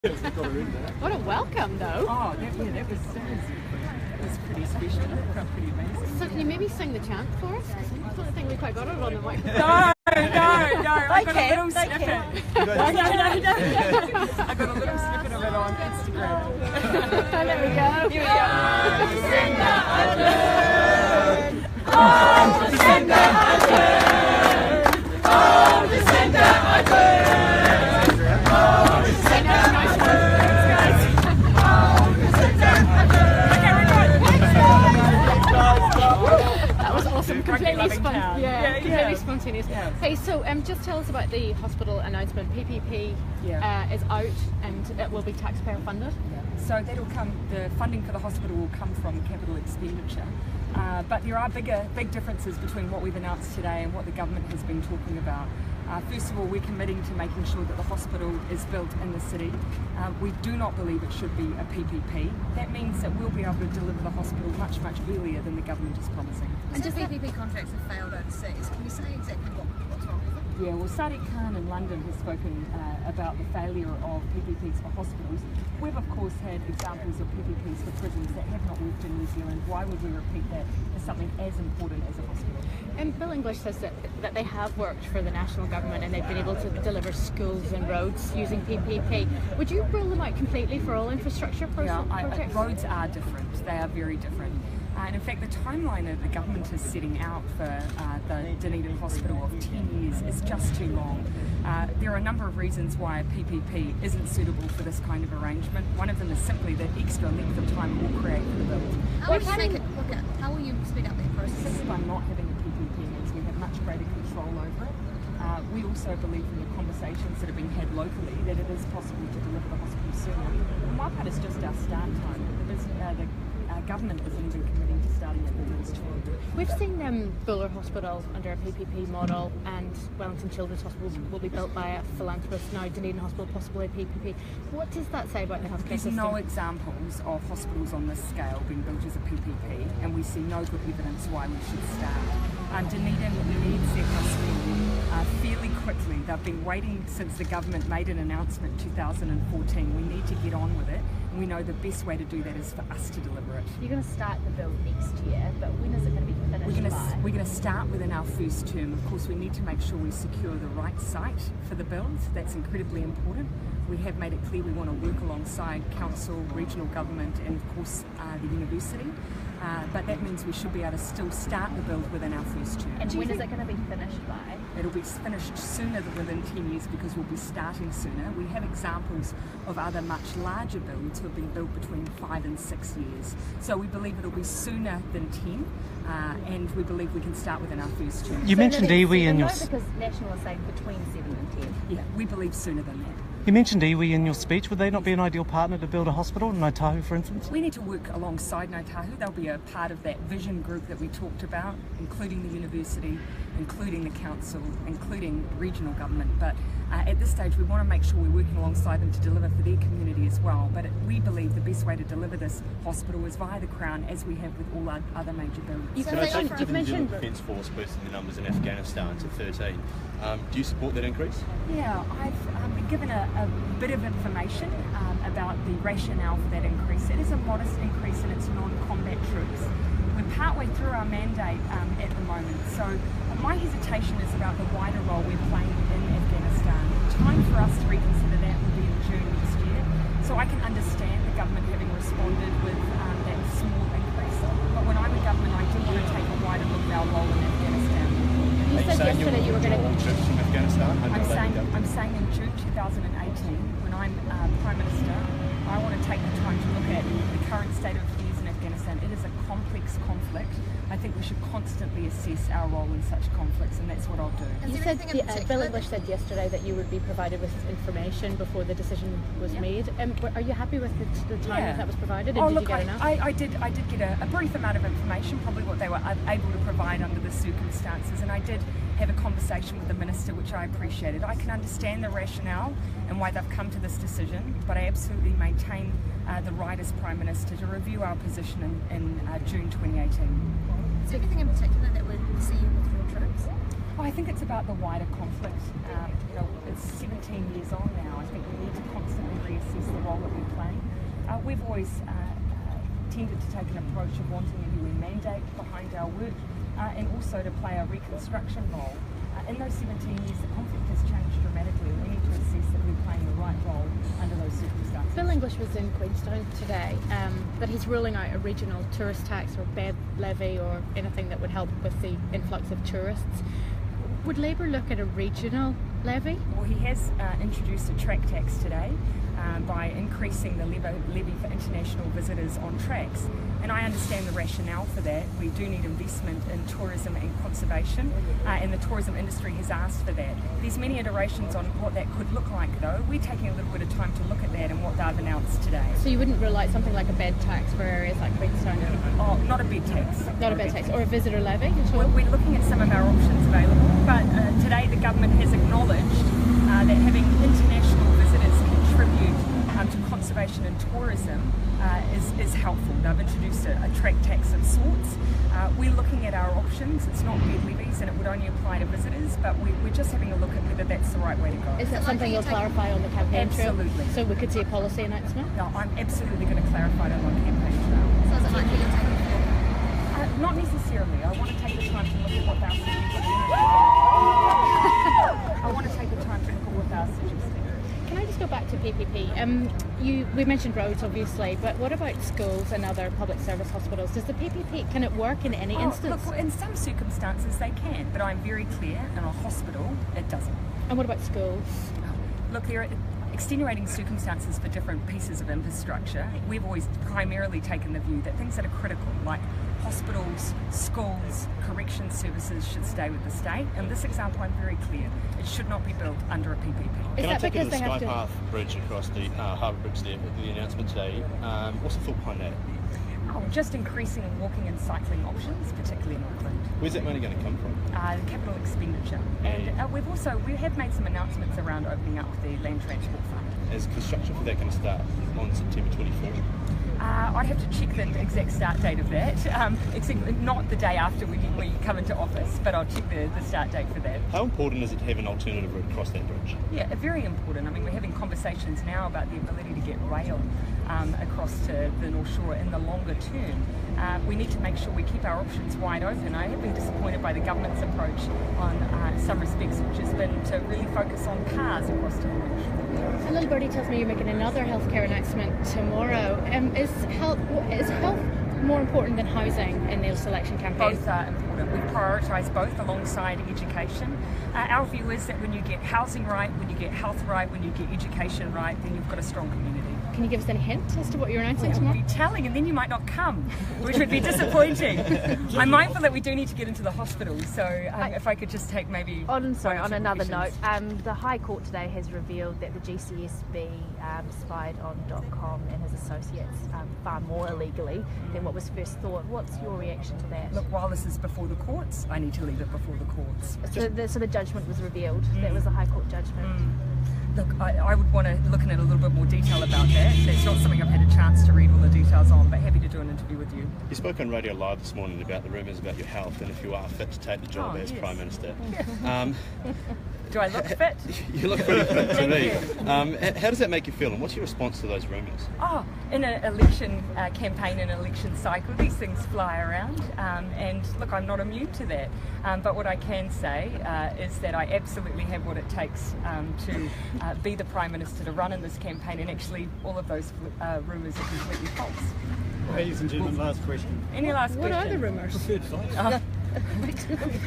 What a welcome, though. Oh, that was pretty special. It felt pretty amazing. So can you maybe sing the chant for us? I don't think we quite got it on the microphone. No. I got a little snippet. No. I got a little snippet of it on Instagram. There we go. Here we go. Jacinda, I learned. Oh, Jacinda, I learned. Oh, Jacinda, I learned. Oh, Jacinda, I learned. Oh, Jacinda, I learned. That was awesome. Completely spontaneous. Completely spontaneous. Yeah. Hey, so just tell us about the hospital announcement. PPP is out and it will be taxpayer funded. So that'll come. The funding for the hospital will come from capital expenditure. But there are big differences between what we've announced today and what the government has been talking about. First of all, we're committing to making sure that the hospital is built in the city. We do not believe it should be a PPP. That means that we'll be able to deliver the hospital much earlier than the government is promising. And just PPP contracts have failed overseas. Can you say exactly what's wrong with it? Yeah, well, Sadiq Khan in London has spoken about the failure of PPPs for hospitals. We've of course had examples of PPPs for prisons that have not worked in New Zealand. Why would we repeat that for something as important as a hospital? And Bill English says that they have worked for the national government and they've been able to deliver schools and roads using PPP. Would you rule them out completely for all infrastructure projects? Roads are different. They are very different. And in fact, the timeline that the government is setting out for the Dunedin Hospital of 10 years is just too long. There are a number of reasons why a PPP isn't suitable for this kind of arrangement. One of them is simply the extra length of time it will create for the build. How will you make it quicker? How will you speed up that process? Simply by not having a PPP means we have much greater control over it. We also believe from the conversations that have been had locally that it is possible to deliver the hospital sooner. And my part is just our start time. The government isn't even committing to starting at the first term. We've seen Buller Hospital under a PPP model and Wellington Children's Hospital will be built by a philanthropist, now Dunedin Hospital possibly a PPP. What does that say about the healthcare system? There's no examples of hospitals on this scale being built as a PPP, and we see no good evidence why we should start. Dunedin needs their hospital fairly quickly. They've been waiting since the government made an announcement in 2014. We need to get on with it, and we know the best way to do that is for us to deliver it. You're going to start the build next year, but when is it going to be finished We're going to start within our first term. Of course, we need to make sure we secure the right site for the build. That's incredibly important. We have made it clear we want to work alongside council, regional government, and of course the university. But that means we should be able to still start the build within our first term. And when is it going to be finished by? It'll be finished sooner than within 10 years because we'll be starting sooner. We have examples of other much larger builds who have been built between 5 and 6 years. So we believe it'll be sooner than 10, and we believe we can start within our first term. You mentioned iwi in your... Because National is saying between 7 and 10. Yeah, we believe sooner than that. You mentioned iwi in your speech. Would they not be an ideal partner to build a hospital in Ngāi Tahu, for instance? We need to work alongside Ngāi Tahu. They'll be a part of that vision group that we talked about, including the university, including the council, including regional government. But at this stage, we want to make sure we're working alongside them to deliver for their community as well. But we believe the best way to deliver this hospital is via the Crown, as we have with all our other major builds. You've mentioned Defence Force boosting the numbers in Afghanistan to 13. Do you support that increase? Yeah, I've been given a bit of information about the rationale for that increase. It is a modest increase and it's non-combat troops. We're partway through our mandate at the moment, so my hesitation is about the wider role we're playing in Afghanistan. The time for us to reconsider that will be in June next year, so I can understand the government having responded with that small increase, but when I'm a government I do want to take a wider look at our role in Afghanistan. You said yesterday you were going to... trips from Afghanistan? I'm saying in June 2018, when I'm Prime Minister, I want to take the time to look at the current state of affairs in Afghanistan. It is a complex conflict. I think we should constantly assess our role in such conflicts, and that's what I'll do. You said, Bill English said yesterday that you would be provided with information before the decision was made. Are you happy with the time that was provided? And did you get enough? I did get a brief amount of information, probably what they were able to provide under the circumstances, and I did have a conversation with the Minister, which I appreciated. I can understand the rationale and why they've come to this decision, but I absolutely maintain the right as Prime Minister to review our position in June 2018. Is there anything in particular that would see you withdraw troops? I think it's about the wider conflict. It's 17 years on now. I think we need to constantly reassess the role that we play. We've always tended to take an approach of wanting a UN mandate behind our work and also to play a reconstruction role. In those 17 years, the conflict has changed dramatically, and we need to assess that we're playing the right role under those circumstances. Bill English was in Queenstown today, but he's ruling out a regional tourist tax or bed levy or anything that would help with the influx of tourists. Would Labour look at a regional levy? Well, he has introduced a track tax today by increasing the levy for international visitors on tracks. And I understand the rationale for that. We do need investment in tourism and conservation, and the tourism industry has asked for that. There's many iterations on what that could look like, though. We're taking a little bit of time to look at that and what they've announced today. So you wouldn't rule out something like a bed tax for areas like Queenstown? Oh, not a bed tax. Not a bed tax, or a visitor levy at all? We're looking at some of our options available, but today the government has acknowledged that having international visitors contribute to conservation and tourism is helpful. They've introduced a track tax of sorts. We're looking at our options. It's not bed levies and it would only apply to visitors, but we're just having a look at whether that's the right way to go. Is that something you'll clarify on the campaign trail? Absolutely. So we could see a policy announcement? No, I'm absolutely going to clarify that on campaign trail. So is it likely you'll take it forward? Not necessarily. I want to take the time to look at what they're suggesting. I want to take the time to look at what they're suggesting. Can I just go back to PPP? We mentioned roads, obviously, but what about schools and other public service hospitals? Does the PPP, can it work in any instance? Look, in some circumstances they can, but I'm very clear, in a hospital, it doesn't. And what about schools? Look, there are extenuating circumstances for different pieces of infrastructure. We've always primarily taken the view that things that are critical, like hospitals, schools, correction services, should stay with the state. In this example, I'm very clear. It should not be built under a PPP. Is Can I that take you to because the they have to... Skypath Bridge across the Harbour Bridge there, the announcement today? What's the thought behind that? Just increasing walking and cycling options, particularly in Auckland. Where's that money going to come from? Capital expenditure. And we have made some announcements around opening up the Land Transport Fund. Is construction for that going to start on September 24th? I'd have to check the exact start date of that. Not the day after we come into office, but I'll check the start date for that. How important is it to have an alternative route across that bridge? Yeah, very important. I mean, we're having conversations now about the ability to get rail across to the North Shore in the longer term. We need to make sure we keep our options wide open. I have been disappointed by the government's approach on some respects, which has been to really focus on cars across to the North Shore. A little birdie tells me you're making another healthcare announcement tomorrow. Is health more important than housing in the election campaign? Both are important. We prioritise both alongside education. Our view is that when you get housing right, when you get health right, when you get education right, then you've got a strong community. Can you give us any hint as to what you're announcing tomorrow? I'll be telling, and then you might not come, which would be disappointing. I'm mindful that we do need to get into the hospital, so if I could just take maybe... On another note, the High Court today has revealed that the GCSB spied on .com and his associates far more illegally than what was first thought. What's your reaction to that? Look, while this is before the courts, I need to leave it before the courts. So the judgment was revealed. That was the High Court judgment. Look, I would want to look in a little bit more detail about that. That's not something I've had a chance to read all the details on, but happy to do an interview with you. You spoke on Radio Live this morning about the rumours about your health and if you are fit to take the job as Prime Minister. Do I look fit? You look pretty fit to Thank me. you. How does that make you feel, and what's your response to those rumours? Oh, in an election campaign, in an election cycle, these things fly around, and look, I'm not immune to that. But what I can say is that I absolutely have what it takes to be the Prime Minister, to run in this campaign, and actually all of those rumours are completely false. Ladies and gentlemen, last question. Any last What question? are the rumours? Preferred sites?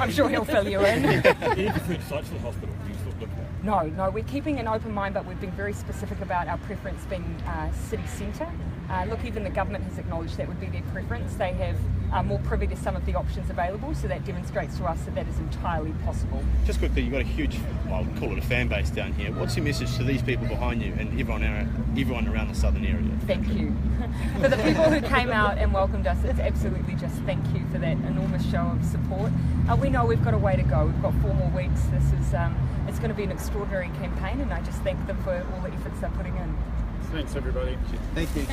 I'm sure he'll fill you in. Any preferred sites for the hospital? Do you sort of look at? No, we're keeping an open mind, but we've been very specific about our preference being city centre. Look, even the government has acknowledged that would be their preference. They have more privy to some of the options available, so that demonstrates to us that that is entirely possible. Just quickly, you've got a huge, well, I would call it a fan base down here. What's your message to these people behind you and everyone around the southern area? Thank you. For the people who came out and welcomed us, it's absolutely just thank you for that enormous show of support. We know we've got a way to go. We've got 4 more weeks. This is it's going to be an extraordinary campaign, and I just thank them for all the efforts they're putting in. Thanks, everybody. Thank you.